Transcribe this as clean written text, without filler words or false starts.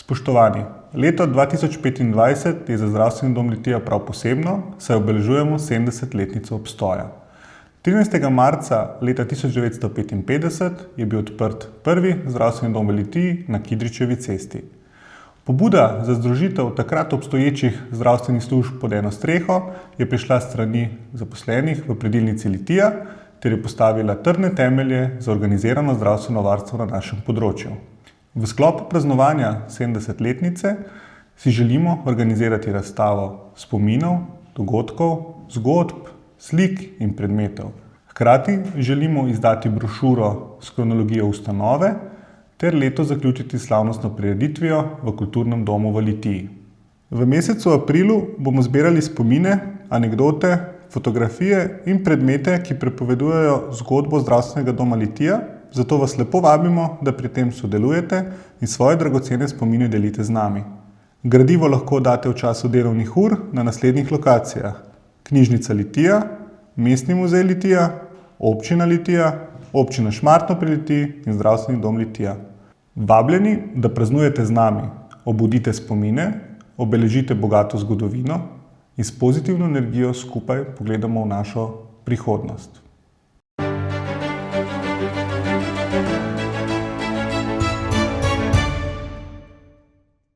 Spoštovani, leto 2025 je za Zdravstveni dom Litija prav posebno, saj obeležujemo 70-letnico obstoja. 13. marca leta 1955 je bil odprt prvi zdravstveni dom v Litiji na Kidričevi cesti. Pobuda za združitev takrat obstoječih zdravstvenih služb pod eno streho je prišla s strani zaposlenih v predilnici Litija ter je postavila trdne temelje za organizirano zdravstveno varstvo na našem področju. V sklopu praznovanja 70-letnice si želimo organizirati razstavo spominov, dogodkov, zgodb, slik in predmetov. Hkrati želimo izdati brošuro s kronologijo ustanove ter leto zaključiti s slavnostno prireditvijo v Kulturnem domu v Litiji. V mesecu aprilu bomo zbirali spomine, anekdote, fotografije in predmete, ki pripovedujejo zgodbo Zdravstvenega doma Litija, zato vas lepo vabimo, da pri tem sodelujete in svoje dragocene spomine delite z nami. Gradivo lahko date v času delovnih ur na naslednjih lokacijah: Knjižnica Litija, Mestni muzej Litija, Občina Litija, Občina Šmartno pri Litiji in Zdravstveni dom Litija. Vabljeni, da praznujete z nami, obudite spomine, obeležite bogato zgodovino in s pozitivno energijo skupaj pogledamo v našo prihodnost.